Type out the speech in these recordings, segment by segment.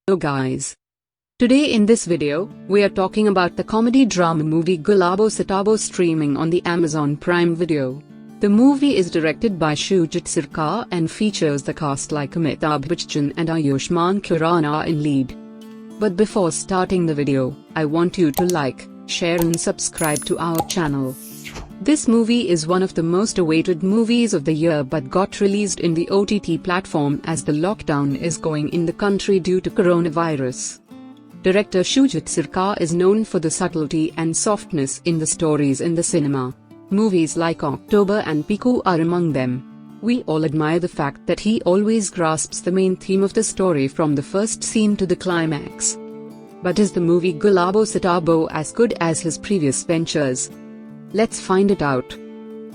Hello guys. Today in this video, we are talking about the comedy drama movie Gulabo Sitabo streaming on the Amazon Prime Video. The movie is directed by Shujit Sircar and features the cast like Amitabh Bachchan and Ayushmann Khurrana in lead. But before starting the video, I want you to like, share and subscribe to our channel. This movie is one of the most awaited movies of the year but got released in the OTT platform as the lockdown is going in the country due to coronavirus. Director Shujit Sircar is known for the subtlety and softness in the stories in the cinema. Movies like October and Piku are among them. We all admire the fact that he always grasps the main theme of the story from the first scene to the climax. But is the movie Gulabo Sitabo as good as his previous ventures? Let's find it out.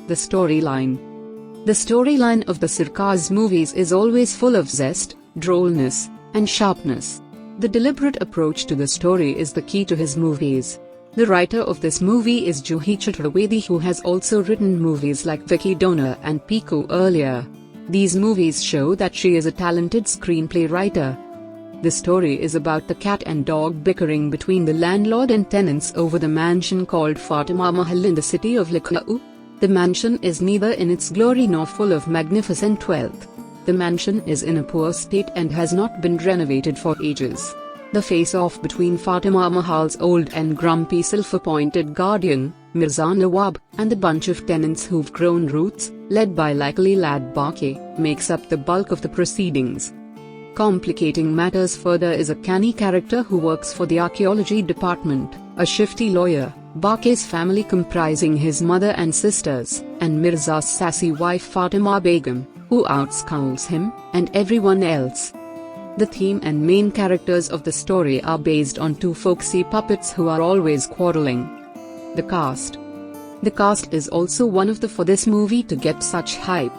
The storyline. The storyline of the Sircar's movies is always full of zest, drollness, and sharpness. The deliberate approach to the story is the key to his movies. The writer of this movie is Juhi Chaturvedi, who has also written movies like Vicky Donor and Piku earlier. These movies show that she is a talented screenplay writer. The story is about the cat and dog bickering between the landlord and tenants over the mansion called Fatima Mahal in the city of Lucknow. The mansion is neither in its glory nor full of magnificent wealth. The mansion is in a poor state and has not been renovated for ages. The face-off between Fatima Mahal's old and grumpy self-appointed guardian, Mirza Nawab, and the bunch of tenants who've grown roots, led by likely lad Baqi, makes up the bulk of the proceedings. Complicating matters further is a canny character who works for the archaeology department, a shifty lawyer, Baqi's family comprising his mother and sisters, and Mirza's sassy wife Fatima Begum, who outscowls him and everyone else. The theme and main characters of the story are based on two folksy puppets who are always quarreling. The cast. The cast is also one of the for this movie to get such hype.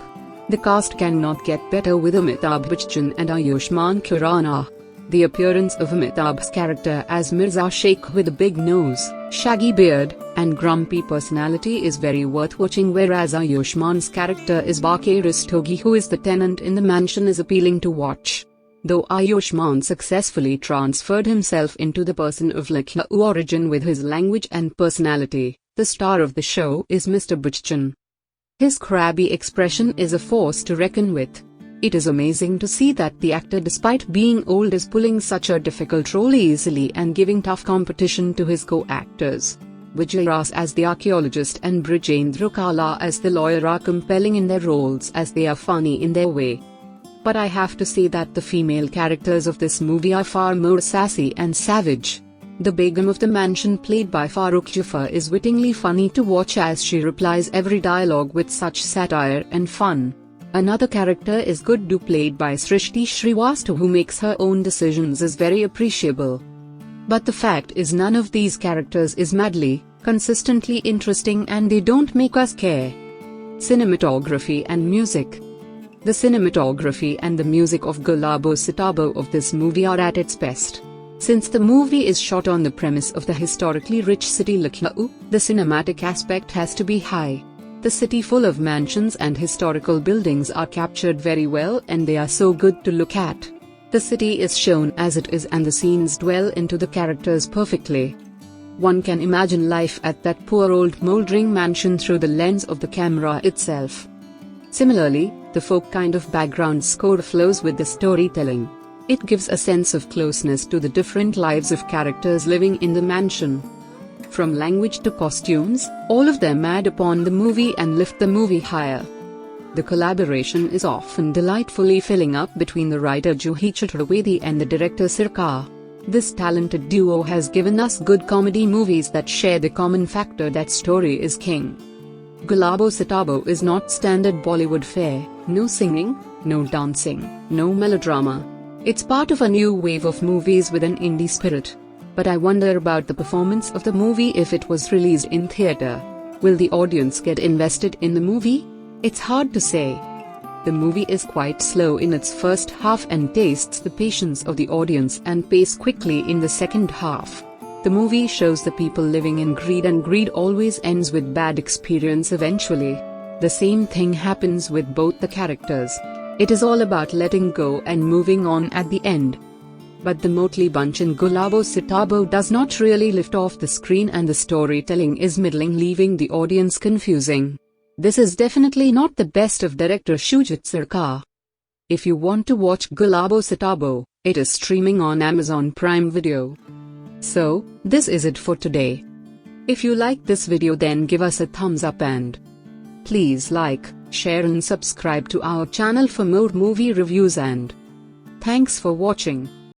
The cast cannot get better with Amitabh Bachchan and Ayushmann Khurrana. The appearance of Amitabh's character as Mirza Sheikh with a big nose, shaggy beard, and grumpy personality is very worth watching, whereas Ayushmann's character is Baqi Rastogi, who is the tenant in the mansion, is appealing to watch. Though Ayushmann successfully transferred himself into the person of Lucknow origin with his language and personality, the star of the show is Mr. Bachchan. His crabby expression is a force to reckon with. It is amazing to see that the actor, despite being old, is pulling such a difficult role easily and giving tough competition to his co-actors. Vijay Ras as the archaeologist and Brijendra Kala as the lawyer are compelling in their roles as they are funny in their way. But I have to say that the female characters of this movie are far more sassy and savage. The Begum of the mansion, played by Farooq Jafar, is wittingly funny to watch as she replies every dialogue with such satire and fun. Another character is Guddu, played by Srishti Srivastav, who makes her own decisions, is very appreciable. But the fact is, none of these characters is madly, consistently interesting, and they don't make us care. Cinematography and music. The cinematography and the music of Gulabo Sitabo of this movie are at its best. Since the movie is shot on the premise of the historically rich city Lucknow, the cinematic aspect has to be high. The city, full of mansions and historical buildings, are captured very well, and they are so good to look at. The city is shown as it is and the scenes dwell into the characters perfectly. One can imagine life at that poor old mouldering mansion through the lens of the camera itself. Similarly, the folk kind of background score flows with the storytelling. It gives a sense of closeness to the different lives of characters living in the mansion. From language to costumes, all of them add upon the movie and lift the movie higher. The collaboration is often delightfully filling up between the writer Juhi Chaturvedi and the director Sircar. This talented duo has given us good comedy movies that share the common factor that story is king. Gulabo Sitabo is not standard Bollywood fare, no singing, no dancing, no melodrama. It's part of a new wave of movies with an indie spirit. But I wonder about the performance of the movie if it was released in theater. Will the audience get invested in the movie? It's hard to say. The movie is quite slow in its first half and tastes the patience of the audience and pace quickly in the second half. The movie shows the people living in greed, and greed always ends with bad experience eventually. The same thing happens with both the characters. It is all about letting go and moving on at the end. but the Motley Bunch in Gulabo Sitabo does not really lift off the screen and the storytelling is middling, leaving the audience confusing. This is definitely not the best of director Shujit Sircar. If you want to watch Gulabo Sitabo, it is streaming on Amazon Prime Video. So, this is it for today. If you like this video, then give us a thumbs up and please like, share and subscribe to our channel for more movie reviews, and thanks for watching.